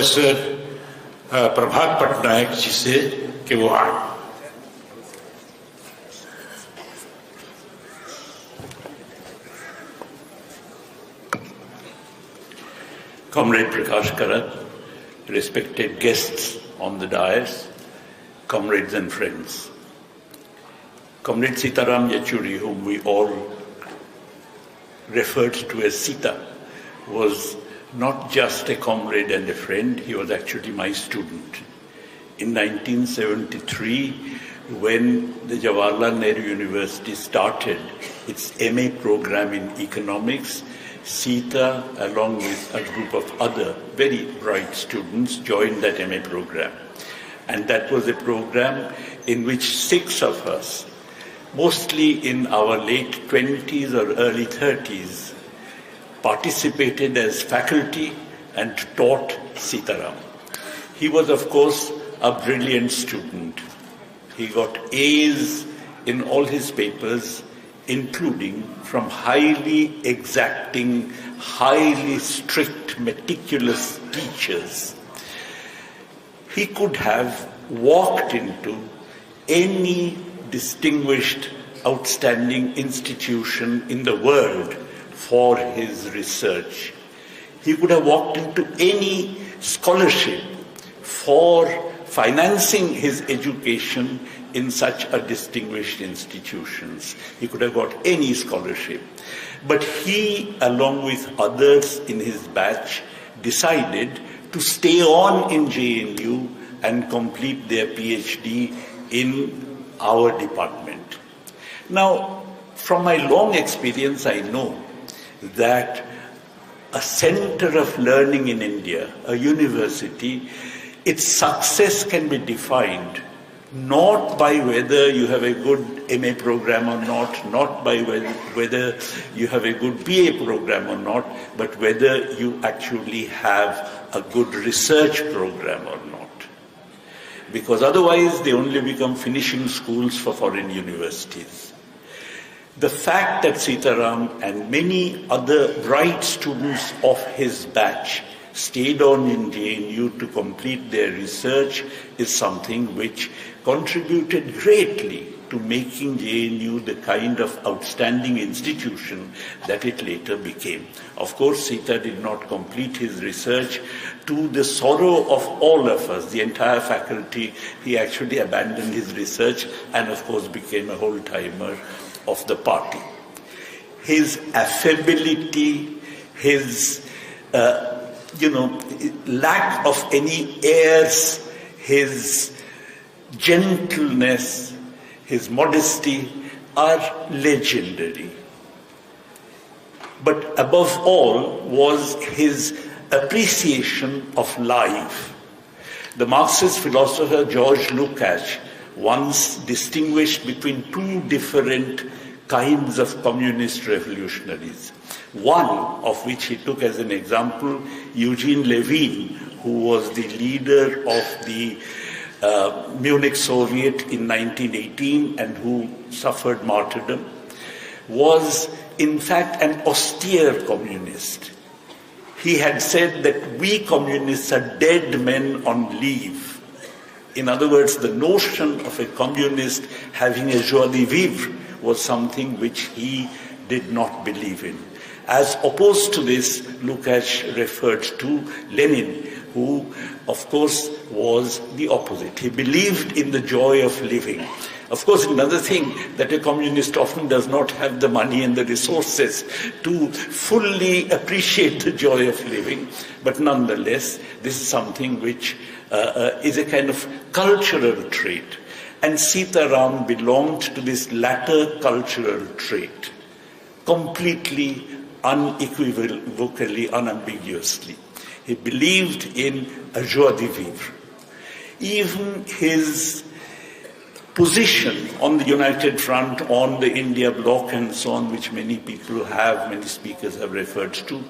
Professor प्रभात पटनायक जी से कि वो आए। Comrade Prakash Karan, respected guests on the dais, comrades and friends. Comrade Sitaram Yechury, whom we all referred to as Sita, was not just a comrade and a friend, he was actually my student. In 1973, when the Jawaharlal Nehru University started its MA program in economics, Sita, along with a group of other very bright students, joined that MA program. And that was a program in which 6 of us, mostly in our late 20s or early 30s, participated as faculty and taught Sitaram. He was, of course, a brilliant student. He got A's in all his papers, including from highly exacting, highly strict, meticulous teachers. He could have walked into any distinguished, outstanding institution in the world for his research. He could have walked into any scholarship for financing his education in such a distinguished institutions. He could have got any scholarship. But he, along with others in his batch, decided to stay on in JNU and complete their PhD in our department. Now, from my long experience, I know that a center of learning in India, a university, its success can be defined not by whether you have a good MA program or not by whether you have a good BA program or not, but whether you actually have a good research program or not. Because otherwise they only become finishing schools for foreign universities. The fact that Sitaram and many other bright students of his batch stayed on in JNU to complete their research is something which contributed greatly to making JNU the kind of outstanding institution that it later became. Of course, Sita did not complete his research. To the sorrow of all of us, the entire faculty, he actually abandoned his research and of course became a whole-timer of the party. His affability, his lack of any airs, his gentleness, his modesty are legendary. But above all was his appreciation of life. The Marxist philosopher George Lukács once distinguished between 2 different kinds of communist revolutionaries. One of which he took as an example, Eugene Levin, who was the leader of the Munich Soviet in 1918 and who suffered martyrdom, was in fact an austere communist. He had said that we communists are dead men on leave. In other words, the notion of a communist having a joie de vivre was something which he did not believe in. As opposed to this, Lukács referred to Lenin, who, of course, was the opposite. He believed in the joy of living. Of course, another thing that a communist often does not have the money and the resources to fully appreciate the joy of living, but nonetheless, this is something which is a kind of cultural trait. And Sitaram belonged to this latter cultural trait, completely, unequivocally, unambiguously. He believed in a joie de vivre. Even his position on the United Front, on the India bloc and so on, which many people have, many speakers have referred to,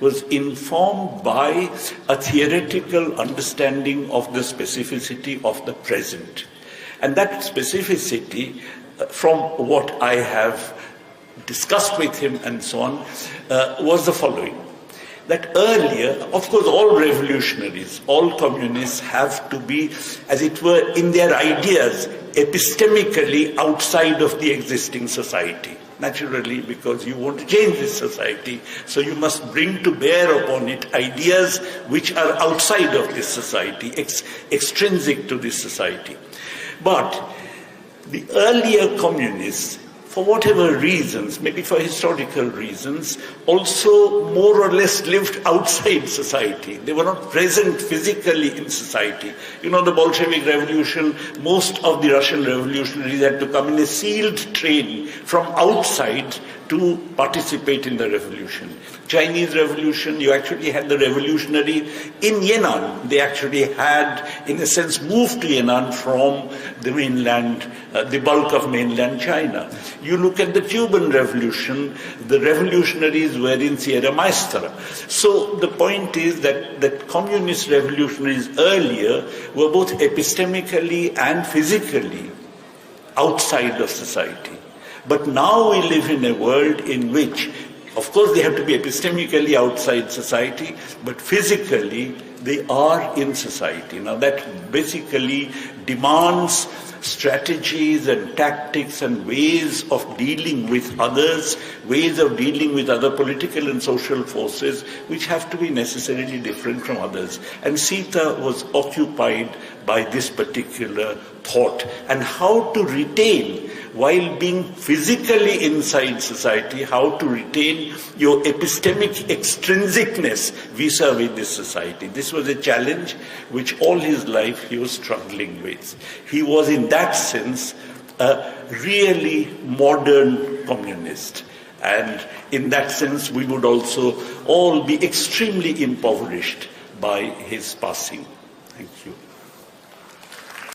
was informed by a theoretical understanding of the specificity of the present. And that specificity, from what I have discussed with him and so on, was the following. that earlier, of course, all revolutionaries, all communists have to be, as it were, in their ideas, epistemically outside of the existing society. Naturally, because you want to change this society, so you must bring to bear upon it ideas which are outside of this society, extrinsic to this society. But the earlier communists, for whatever reasons, maybe for historical reasons, also more or less lived outside society. They were not present physically in society. You know, the Bolshevik Revolution, most of the Russian revolutionaries had to come in a sealed train from outside to participate in the revolution. Chinese Revolution, you actually had the revolutionary in Yan'an. They actually had, in a sense, moved to Yan'an from the mainland, the bulk of mainland China. You look at the Cuban Revolution, the revolutionaries were in Sierra Maestra. So the point is that communist revolutionaries earlier were both epistemically and physically outside of society. But now we live in a world in which, of course, they have to be epistemically outside society, but physically they are in society. Now that basically demands strategies and tactics and ways of dealing with others, ways of dealing with other political and social forces, which have to be necessarily different from others. And Sita was occupied by this particular thought, and how to retain, while being physically inside society, how to retain your epistemic extrinsicness vis-a-vis this society. This was a challenge which all his life he was struggling with. He was in that sense a really modern communist. And in that sense, we would also all be extremely impoverished by his passing. Thank you.